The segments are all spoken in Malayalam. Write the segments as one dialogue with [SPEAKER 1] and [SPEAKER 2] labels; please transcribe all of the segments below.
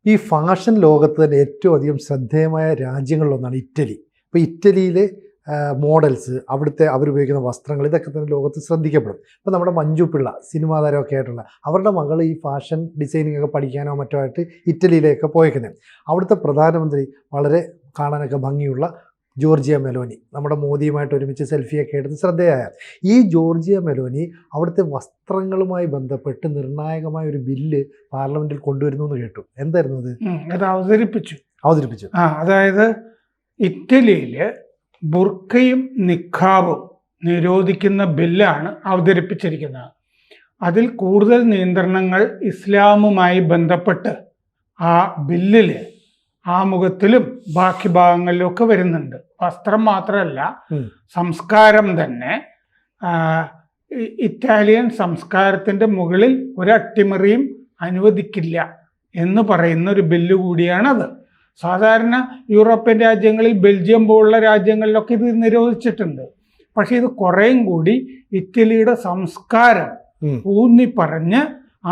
[SPEAKER 1] ഈ ഫാഷൻ ലോകത്ത് തന്നെ ഏറ്റവും അധികം ശ്രദ്ധേയമായ രാജ്യങ്ങളിലൊന്നാണ് ഇറ്റലി. ഇപ്പോൾ ഇറ്റലിയിലെ മോഡൽസ്, അവിടുത്തെ അവരുപയോഗിക്കുന്ന വസ്ത്രങ്ങൾ, ഇതൊക്കെ തന്നെ ലോകത്ത് ശ്രദ്ധിക്കപ്പെടും. ഇപ്പോൾ നമ്മുടെ മഞ്ജു പിള്ള സിനിമാ താരമൊക്കെ ആയിട്ടുള്ള അവരുടെ മകൾ ഈ ഫാഷൻ ഡിസൈനിങ് ഒക്കെ പഠിക്കാനോ മറ്റോ ആയിട്ട് ഇറ്റലിയിലേക്ക് പോയേക്കുന്നത്. അവിടുത്തെ പ്രധാനമന്ത്രി വളരെ കാണാനൊക്കെ ഭംഗിയുള്ള ജോർജിയ മെലോനി, നമ്മുടെ മോദിയുമായിട്ട് ഒരുമിച്ച് സെൽഫിയൊക്കെ എടുത്ത് ശ്രദ്ധേയായ ഈ ജോർജിയ മെലോനി അവിടുത്തെ വസ്ത്രങ്ങളുമായി ബന്ധപ്പെട്ട് നിർണായകമായ ഒരു ബില്ല് പാർലമെന്റിൽ കൊണ്ടുവരുന്നു എന്ന് കേട്ടു. എന്തായിരുന്നു അത്? അവതരിപ്പിച്ചു.
[SPEAKER 2] അതായത് ഇറ്റലിയിൽ ബുർക്കയും നിഖാബും നിരോധിക്കുന്ന ബില്ലാണ് അവതരിപ്പിച്ചിരിക്കുന്നത്. അതിൽ കൂടുതൽ നിയന്ത്രണങ്ങൾ ഇസ്ലാമുമായി ബന്ധപ്പെട്ട് ആ ബില്ലിൽ ആമുഖത്തിലും ബാക്കി ഭാഗങ്ങളിലും ഒക്കെ വരുന്നുണ്ട്. വസ്ത്രം മാത്രമല്ല, സംസ്കാരം തന്നെ. ഇറ്റാലിയൻ സംസ്കാരത്തിൻ്റെ മുകളിൽ ഒരു അട്ടിമറിയും അനുവദിക്കില്ല എന്ന് പറയുന്ന ഒരു ബില്ല് കൂടിയാണത്. സാധാരണ യൂറോപ്യൻ രാജ്യങ്ങളിൽ, ബെൽജിയം പോലുള്ള രാജ്യങ്ങളിലൊക്കെ ഇത് നിരോധിച്ചിട്ടുണ്ട്. പക്ഷെ ഇത് കുറേയും കൂടി ഇറ്റലിയുടെ സംസ്കാരം ഊന്നി പറഞ്ഞ്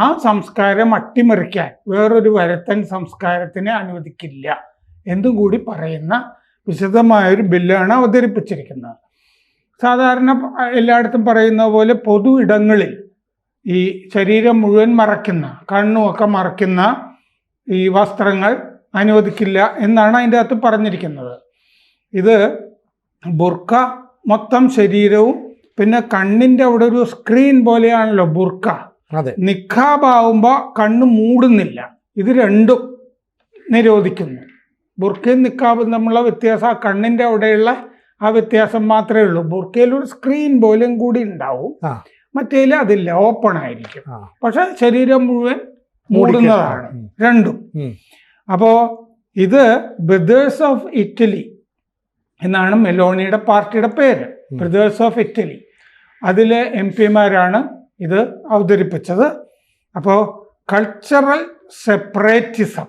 [SPEAKER 2] ആ സംസ്കാരം അട്ടിമറിക്കാൻ വേറൊരു വരത്തൻ സംസ്കാരത്തിനെ അനുവദിക്കില്ല എന്നും കൂടി പറയുന്ന വിശദമായൊരു ബില്ലാണ് അവതരിപ്പിച്ചിരിക്കുന്നത്. സാധാരണ എല്ലായിടത്തും പറയുന്ന പോലെ പൊതു ഇടങ്ങളിൽ ഈ ശരീരം മുഴുവൻ മറയ്ക്കുന്ന, കണ്ണുമൊക്കെ മറയ്ക്കുന്ന ഈ വസ്ത്രങ്ങൾ അനുവദിക്കില്ല എന്നാണ് അതിൻ്റെ അകത്ത് പറഞ്ഞിരിക്കുന്നത്. ഇത് ബുർക്ക മൊത്തം ശരീരവും, പിന്നെ കണ്ണിൻ്റെ അവിടെ ഒരു സ്ക്രീൻ പോലെയാണല്ലോ ബുർക്ക. നിഖാബ് ആവുമ്പോൾ കണ്ണ് മൂടുന്നില്ല. ഇത് രണ്ടും നിരോധിക്കുന്നു. ബുർക്കയും നിഖാബും തമ്മിലുള്ള വ്യത്യാസം ആ കണ്ണിൻ്റെ അവിടെയുള്ള ആ വ്യത്യാസം മാത്രമേ ഉള്ളൂ. ബുർക്കയിൽ ഒരു സ്ക്രീൻ പോലെയും കൂടി ഉണ്ടാവും, മറ്റേതിൽ അതില്ല, ഓപ്പൺ ആയിരിക്കും. പക്ഷെ ശരീരം മുഴുവൻ മൂടുന്നതാണ് രണ്ടും. അപ്പോൾ ഇത് ബ്രദേഴ്സ് ഓഫ് ഇറ്റലി എന്നാണ് മെലോണിയുടെ പാർട്ടിയുടെ പേര്, ബ്രദേഴ്സ് ഓഫ് ഇറ്റലി. അതിലെ MP-മാരാണ് ഇത് അവതരിപ്പിച്ചത്. അപ്പോൾ കൾച്ചറൽ സെപ്പറേറ്റിസം,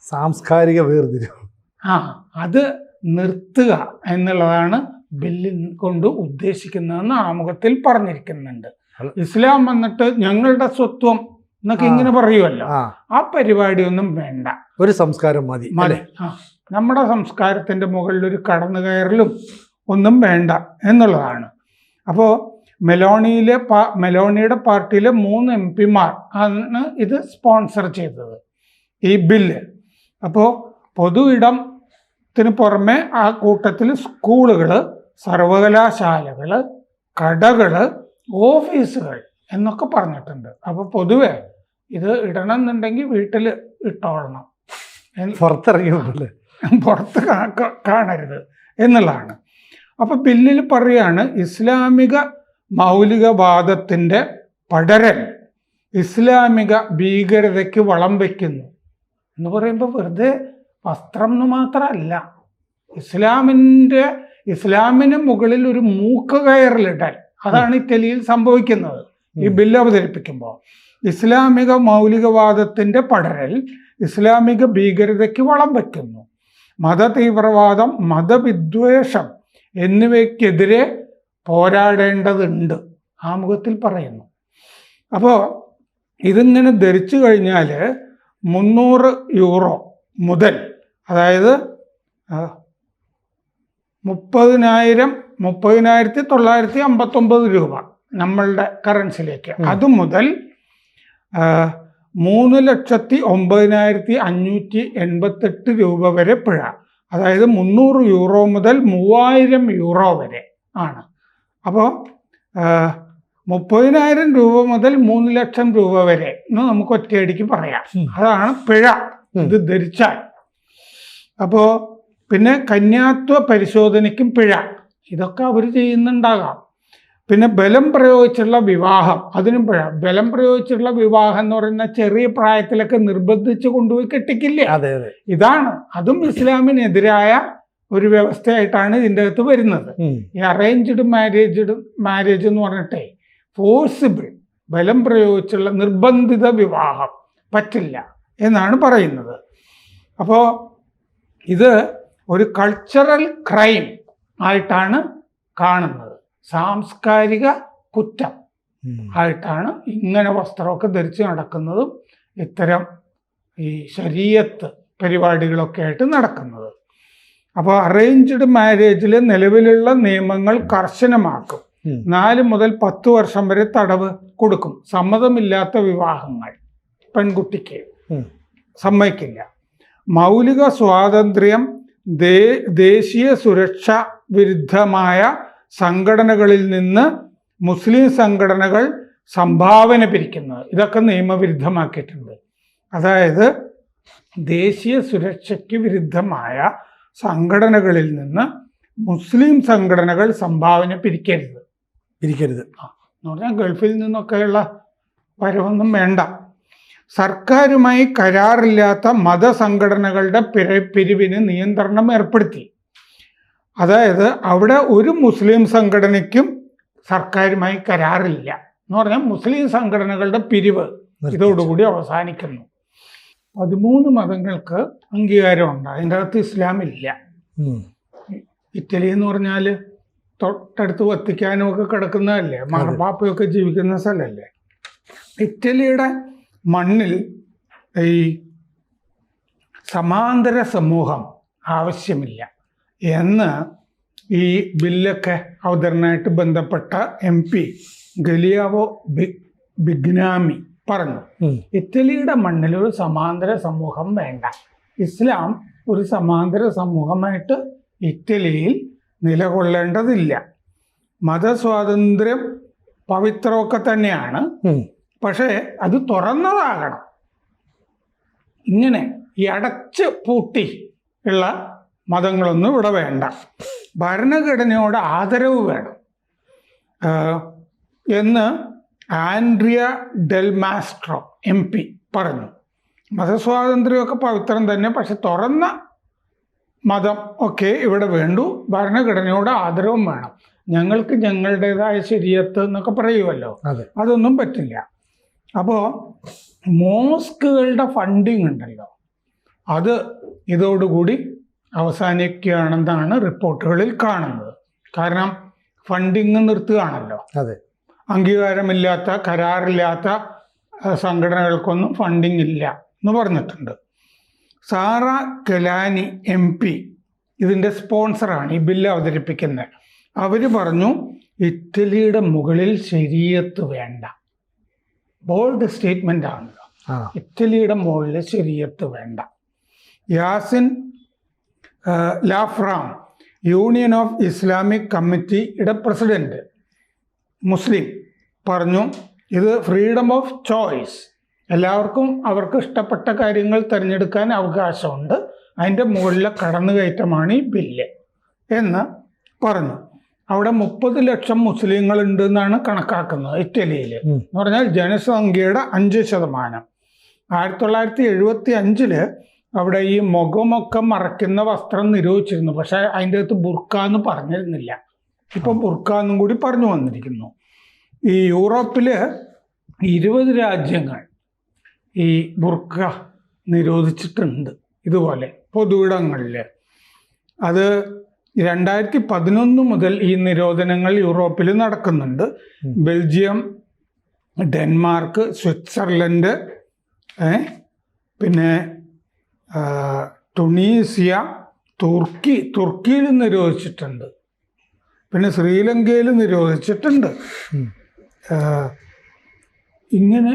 [SPEAKER 1] സാംസ്കാരിക വേർതിരിവ്,
[SPEAKER 2] അത് നിർത്തുക എന്നുള്ളതാണ് ബില്ലിൽ കൊണ്ട് ഉദ്ദേശിക്കുന്നതെന്ന് ആമുഖത്തിൽ പറഞ്ഞിരിക്കുന്നുണ്ട്. ഇസ്ലാം വന്നിട്ട് ഞങ്ങളുടെ സ്വത്വം എന്നൊക്കെ ഇങ്ങനെ പറയുമല്ലോ, ആ പരിപാടിയൊന്നും വേണ്ട.
[SPEAKER 1] ഒരു സംസ്കാരം മതി.
[SPEAKER 2] നമ്മുടെ സംസ്കാരത്തിൻ്റെ മുകളിൽ ഒരു കടന്നുകയറലും ഒന്നും വേണ്ട എന്നുള്ളതാണ്. അപ്പോൾ മെലോണിയുടെ പാർട്ടിയിലെ 3 MP-മാർ ആണ് ഇത് സ്പോൺസർ ചെയ്തത്, ഈ ബില്ല്. അപ്പോൾ പൊതു ഇടത്തിന് പുറമെ ആ കൂട്ടത്തിൽ സ്കൂളുകൾ, സർവകലാശാലകൾ, കടകൾ, ഓഫീസുകൾ എന്നൊക്കെ പറഞ്ഞിട്ടുണ്ട്. അപ്പോൾ പൊതുവെ ഇത് ഇടണം എന്നുണ്ടെങ്കിൽ വീട്ടിൽ ഇട്ടോളണം, പുറത്ത് കാണരുത് എന്നുള്ളതാണ്. അപ്പോൾ ബില്ലിൽ പറയാണ് ഇസ്ലാമിക മൗലികവാദത്തിൻ്റെ പടരൽ ഇസ്ലാമിക ഭീകരതയ്ക്ക് വളം വയ്ക്കുന്നു എന്ന് പറയുമ്പോൾ വെറുതെ വസ്ത്രം എന്ന് മാത്രമല്ല, ഇസ്ലാമിന് മുകളിൽ ഒരു മൂക്ക് കയറലിടൽ, അതാണ് ഇറ്റലിയിൽ സംഭവിക്കുന്നത് ഈ ബില്ല് അവതരിപ്പിക്കുമ്പോൾ. ഇസ്ലാമിക മൗലികവാദത്തിൻ്റെ പടരൽ ഇസ്ലാമിക ഭീകരതയ്ക്ക് വളം വയ്ക്കുന്നു. മതതീവ്രവാദം, മതവിദ്വേഷം എന്നിവയ്ക്കെതിരെ പോരാടേണ്ടതുണ്ട് ആമുഖത്തിൽ പറയുന്നു. അപ്പോൾ ഇതിങ്ങനെ ധരിച്ചു കഴിഞ്ഞാൽ 300 യൂറോ മുതൽ, അതായത് 30,959 രൂപ നമ്മളുടെ കറൻസിലേക്ക്, അതുമുതൽ 3,09,588 രൂപ വരെ പിഴ. അതായത് 300 യൂറോ മുതൽ 3000 യൂറോ വരെ ആണ്. അപ്പോൾ 30,000 രൂപ മുതൽ 3 ലക്ഷം രൂപ വരെ എന്ന് നമുക്ക് ഒറ്റയടിക്ക് പറയാം. അതാണ് പിഴ ഇത് ധരിച്ചാൽ. അപ്പോൾ പിന്നെ കന്യാത്വ പരിശോധനയ്ക്കും പിഴ, ഇതൊക്കെ അവർ ചെയ്യുന്നുണ്ടാകാം. പിന്നെ ബലം പ്രയോഗിച്ചുള്ള വിവാഹം, അതിനും പിഴ. ബലം പ്രയോഗിച്ചുള്ള വിവാഹം എന്ന് പറയുന്ന ചെറിയ പ്രായത്തിലൊക്കെ നിർബന്ധിച്ച് കൊണ്ടുപോയി കെട്ടിക്കില്ലേ, ഇതാണ്. അതും ഇസ്ലാമിനെതിരായ ഒരു വ്യവസ്ഥയായിട്ടാണ് ഇതിൻ്റെ അകത്ത് വരുന്നത്. ഈ അറേഞ്ച്ഡ് മാരേജ് എന്ന് പറഞ്ഞിട്ടേ ഫോഴ്സിബിൾ, ബലം പ്രയോഗിച്ചുള്ള നിർബന്ധിത വിവാഹം പറ്റില്ല എന്നാണ് പറയുന്നത്. അപ്പോൾ ഇത് ഒരു കൾച്ചറൽ ക്രൈം ആയിട്ടാണ് കാണുന്നത്, സാംസ്കാരിക കുറ്റം ആയിട്ടാണ് ഇങ്ങനെ വസ്ത്രമൊക്കെ ധരിച്ച് നടക്കുന്നതും ഇത്തരം ഈ ശരീഅത്ത് പരിപാടികളൊക്കെ ആയിട്ട് നടക്കുന്നത്. അപ്പോൾ അറേഞ്ച്ഡ് മാരേജിൽ നിലവിലുള്ള നിയമങ്ങൾ കർശനമാക്കും. 4 മുതൽ 10 വർഷം വരെ തടവ് കൊടുക്കും. സമ്മതമില്ലാത്ത വിവാഹങ്ങൾ പെൺകുട്ടിക്ക് സമ്മതിക്കില്ല. മൗലിക സ്വാതന്ത്ര്യം, ദേശീയ സുരക്ഷ വിരുദ്ധമായ സംഘടനകളിൽ നിന്ന് മുസ്ലിം സംഘടനകൾ സംഭാവന പിരിക്കുന്നത്, ഇതൊക്കെ നിയമവിരുദ്ധമാക്കിയിട്ടുണ്ട്. അതായത് ദേശീയ സുരക്ഷയ്ക്ക് വിരുദ്ധമായ സംഘടനകളിൽ നിന്ന് മുസ്ലിം സംഘടനകൾ സംഭാവന പിരിക്കരുത്. എന്ന് പറഞ്ഞാൽ ഗൾഫിൽ നിന്നൊക്കെയുള്ള വരവൊന്നും വേണ്ട. സർക്കാരുമായി കരാറില്ലാത്ത മതസംഘടനകളുടെ പിരിവിന് നിയന്ത്രണം ഏർപ്പെടുത്തി. അതായത് അവിടെ ഒരു മുസ്ലിം സംഘടനയ്ക്കും സർക്കാരുമായി കരാറില്ല എന്ന് പറഞ്ഞാൽ മുസ്ലിം സംഘടനകളുടെ പിരിവ് ഇതോടുകൂടി അവസാനിക്കുന്നു. 13 മതങ്ങൾക്ക് അംഗീകാരമുണ്ട്. അതിൻ്റെ അകത്ത് ഇസ്ലാം ഇല്ല. ഇറ്റലി എന്ന് പറഞ്ഞാൽ തൊട്ടടുത്ത് വത്തിക്കാനും ഒക്കെ കിടക്കുന്നതല്ലേ, മാർപ്പാപ്പയൊക്കെ ജീവിക്കുന്ന സ്ഥലമല്ലേ. ഇറ്റലിയുടെ മണ്ണിൽ ഈ സമാന്തര സമൂഹം ആവശ്യമില്ല എന്ന് ഈ ബില്ലൊക്കെ അവതരണമായിട്ട് ബന്ധപ്പെട്ട MP ഗലിയാവോ ബിഗ്നാമി പറഞ്ഞു. ഇറ്റലിയുടെ മണ്ണിൽ ഒരു സമാന്തര സമൂഹം വേണ്ട. ഇസ്ലാം ഒരു സമാന്തര സമൂഹമായിട്ട് ഇറ്റലിയിൽ നിലകൊള്ളേണ്ടതില്ല. മതസ്വാതന്ത്ര്യം പവിത്രമൊക്കെ തന്നെയാണ്, പക്ഷേ അത് തുറന്നതാകണം. ഇങ്ങനെ ഈ അടച്ച് പൂട്ടി ഉള്ള മതങ്ങളൊന്നും ഇവിടെ വേണ്ട. ഭരണഘടനയോട് ആദരവ് വേണം എന്ന് ആൻഡ്രിയ ഡെൽ മാസ്ട്രോ MP പറഞ്ഞു. മതസ്വാതന്ത്ര്യമൊക്കെ പവിത്രം തന്നെ, പക്ഷെ തുറന്ന മതം ഒക്കെ ഇവിടെ വേണ്ടു. ഭരണഘടനയോട് ആദരവും വേണം. ഞങ്ങൾക്ക് ഞങ്ങളുടേതായ ശരീഅത്ത് എന്നൊക്കെ പറയുമല്ലോ, അതൊന്നും പറ്റില്ല. അപ്പോൾ മോസ്കുകളുടെ ഫണ്ടിങ് ഉണ്ടല്ലോ, അത് ഇതോടുകൂടി അവസാനിക്കുകയാണെന്നാണ് റിപ്പോർട്ടുകളിൽ കാണുന്നത്. കാരണം ഫണ്ടിങ് നിർത്തുകയാണല്ലോ. അംഗീകാരമില്ലാത്ത, കരാറില്ലാത്ത സംഘടനകൾക്കൊന്നും ഫണ്ടിങ് ഇല്ല എന്ന് പറഞ്ഞിട്ടുണ്ട്. സാറ കെലാനി MP ഇതിൻ്റെ സ്പോൺസറാണ്, ഈ ബില്ല് അവതരിപ്പിക്കുന്നത്. അവർ പറഞ്ഞു ഇറ്റലിയുടെ മുകളിൽ ശരീഅത്ത് വേണ്ട. ബോൾഡ് സ്റ്റേറ്റ്മെൻ്റ് ആണല്ലോ. ഇറ്റലിയുടെ മുകളിൽ ശരീഅത്ത് വേണ്ട. യാസിൻ ലാഫ്രാം, യൂണിയൻ ഓഫ് ഇസ്ലാമിക് കമ്മിറ്റിയുടെ പ്രസിഡന്റ്, മുസ്ലിം, പറഞ്ഞു ഇത് ഫ്രീഡം ഓഫ് ചോയ്സ്, എല്ലാവർക്കും അവർക്ക് ഇഷ്ടപ്പെട്ട കാര്യങ്ങൾ തിരഞ്ഞെടുക്കാൻ അവകാശമുണ്ട്, അതിൻ്റെ മുകളിലെ കടന്നുകയറ്റമാണ് ഈ ബില്ല് എന്ന് പറഞ്ഞു. അവിടെ 30 ലക്ഷം മുസ്ലിങ്ങളുണ്ട് എന്നാണ് കണക്കാക്കുന്നത് ഇറ്റലിയിൽ. എന്ന് പറഞ്ഞാൽ ജനസംഖ്യയുടെ 5%. 1975 അവിടെ ഈ മുഖമൊക്കെ മറയ്ക്കുന്ന വസ്ത്രം നിരോധിച്ചിരുന്നു. പക്ഷേ അതിൻ്റെ അകത്ത് ബുർക്ക എന്ന് പറഞ്ഞിരുന്നില്ല. ഇപ്പം ബുർക്ക എന്നും കൂടി പറഞ്ഞു വന്നിരിക്കുന്നു. ഈ യൂറോപ്പിൽ 20 രാജ്യങ്ങൾ ഈ ബുർക്ക നിരോധിച്ചിട്ടുണ്ട് ഇതുപോലെ പൊതുയിടങ്ങളിൽ. അത് 2011 മുതൽ ഈ നിരോധനങ്ങൾ യൂറോപ്പിൽ നടക്കുന്നുണ്ട്. ബെൽജിയം, ഡെൻമാർക്ക്, സ്വിറ്റ്സർലൻഡ്, പിന്നെ ടുണീസിയ, തുർക്കിയിൽ നിരോധിച്ചിട്ടുണ്ട്. പിന്നെ ശ്രീലങ്കയിൽ നിരോധിച്ചിട്ടുണ്ട്. ഇങ്ങനെ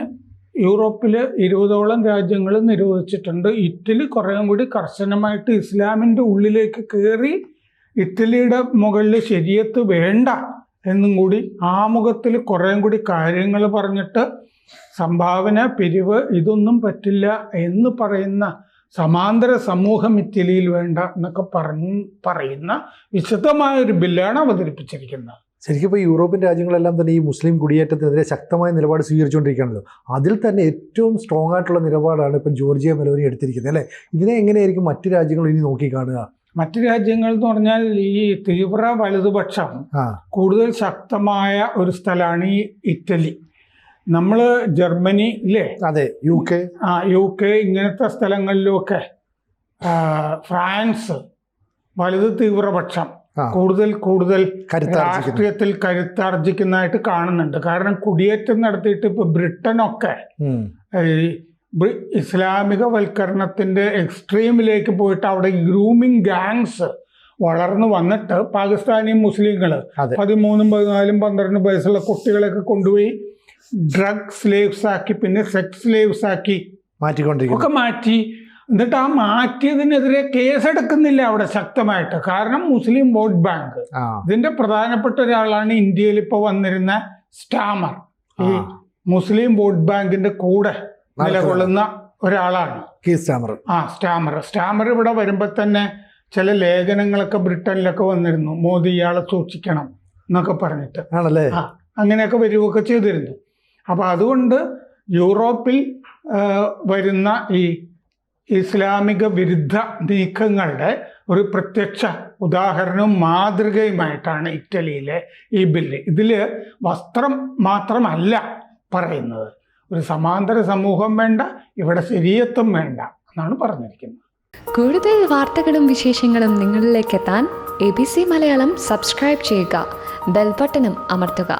[SPEAKER 2] യൂറോപ്പിൽ 20ഓളം രാജ്യങ്ങൾ നിരോധിച്ചിട്ടുണ്ട്. ഇറ്റലി കുറേയും കൂടി കർശനമായിട്ട് ഇസ്ലാമിൻ്റെ ഉള്ളിലേക്ക് കയറി ഇറ്റലിയുടെ മുകളിൽ ശരീഅത്ത് വേണ്ട എന്നും കൂടി ആമുഖത്തിൽ കുറേയും കൂടി കാര്യങ്ങൾ പറഞ്ഞിട്ട് സംഭാവന, പിരിവ് ഇതൊന്നും പറ്റില്ല എന്ന് പറയുന്ന സമാന്തര സമൂഹം ഇറ്റലിയിൽ വേണ്ട എന്നൊക്കെ പറയുന്ന വിശദമായ ഒരു ബില്ലാണ് അവതരിപ്പിച്ചിരിക്കുന്നത്.
[SPEAKER 1] ശരിക്കും ഇപ്പോൾ യൂറോപ്യൻ രാജ്യങ്ങളെല്ലാം തന്നെ ഈ മുസ്ലിം കുടിയേറ്റത്തിനെതിരെ ശക്തമായ നിലപാട് സ്വീകരിച്ചുകൊണ്ടിരിക്കുകയാണല്ലോ. അതിൽ തന്നെ ഏറ്റവും സ്ട്രോങ് ആയിട്ടുള്ള നിലപാടാണ് ഇപ്പം ജോർജിയ മെലോനി എടുത്തിരിക്കുന്നത്, അല്ലേ? ഇതിനെ എങ്ങനെയായിരിക്കും മറ്റു രാജ്യങ്ങൾ ഇനി നോക്കിക്കാണുക?
[SPEAKER 2] മറ്റു രാജ്യങ്ങൾ എന്ന് പറഞ്ഞാൽ ഈ തീവ്ര വലതുപക്ഷം കൂടുതൽ ശക്തമായ ഒരു സ്ഥലമാണ് ഈ ഇറ്റലി. നമ്മൾ ജർമ്മനി ഇല്ലേ,
[SPEAKER 1] അതെ,
[SPEAKER 2] UK ഇങ്ങനത്തെ സ്ഥലങ്ങളിലുമൊക്കെ ഫ്രാൻസ് വലത് തീവ്രപക്ഷം കൂടുതൽ രാഷ്ട്രീയത്തിൽ കരുത്താർജിക്കുന്നതായിട്ട് കാണുന്നുണ്ട്. കാരണം കുടിയേറ്റം നടത്തിയിട്ട് ഇപ്പൊ ബ്രിട്ടനൊക്കെ ഇസ്ലാമികവൽക്കരണത്തിൻ്റെ എക്സ്ട്രീമിലേക്ക് പോയിട്ട് അവിടെ ഗ്രൂമിങ് ഗാങ്സ് വളർന്നു വന്നിട്ട് പാകിസ്ഥാനി മുസ്ലിങ്ങൾ
[SPEAKER 1] അതെ.
[SPEAKER 2] 13, 14, 12 വയസ്സുള്ള കുട്ടികളെയൊക്കെ കൊണ്ടുപോയി ഡ്രഗ് സ്ലേവ്സ് ആക്കി, പിന്നെ സെക്സ് സ്ലേവ്സ് ആക്കി
[SPEAKER 1] മാറ്റിക്കൊണ്ടിരിക്കുന്നു.
[SPEAKER 2] ഒക്കെ മാറ്റി. എന്നിട്ട് ആ മാറ്റിയതിനെതിരെ കേസെടുക്കുന്നില്ല അവിടെ ശക്തമായിട്ട്. കാരണം മുസ്ലിം വോട്ട് ബാങ്ക്. ഇതിന്റെ പ്രധാനപ്പെട്ട ഒരാളാണ് ഇന്ത്യയിൽ ഇപ്പോൾ വന്നിരുന്ന സ്റ്റാമർ. ഈ മുസ്ലിം വോട്ട് ബാങ്കിന്റെ കൂടെ നിലകൊള്ളുന്ന ഒരാളാണ് സ്റ്റാമർ ഇവിടെ വരുമ്പോൾ തന്നെ ചില ലേഖനങ്ങളൊക്കെ ബ്രിട്ടനിലൊക്കെ വന്നിരുന്നു, മോദി ഇയാളെ സൂക്ഷിക്കണം എന്നൊക്കെ പറഞ്ഞിട്ട്.
[SPEAKER 1] ആണല്ലേ?
[SPEAKER 2] അങ്ങനെയൊക്കെ വരികയൊക്കെ ചെയ്തിരുന്നു. അപ്പൊ അതുകൊണ്ട് യൂറോപ്പിൽ വരുന്ന ഈ ഇസ്ലാമിക വിരുദ്ധ നീക്കങ്ങളുടെ ഒരു പ്രത്യക്ഷ ഉദാഹരണവും മാതൃകയുമായിട്ടാണ് ഇറ്റലിയിലെ ഈ ബില്ല്. ഇതിൽ വസ്ത്രം മാത്രമല്ല പറയുന്നത്, ഒരു സമാന്തര സമൂഹം വേണ്ട, ഇവിടെ ശരീഅത്തും വേണ്ട എന്നാണ് പറഞ്ഞിരിക്കുന്നത്.
[SPEAKER 3] കൂടുതൽ വാർത്തകളും വിശേഷങ്ങളും നിങ്ങളിലേക്ക് എത്താൻ ABC മലയാളം സബ്സ്ക്രൈബ് ചെയ്യുക, ബെൽ ബട്ടണും അമർത്തുക.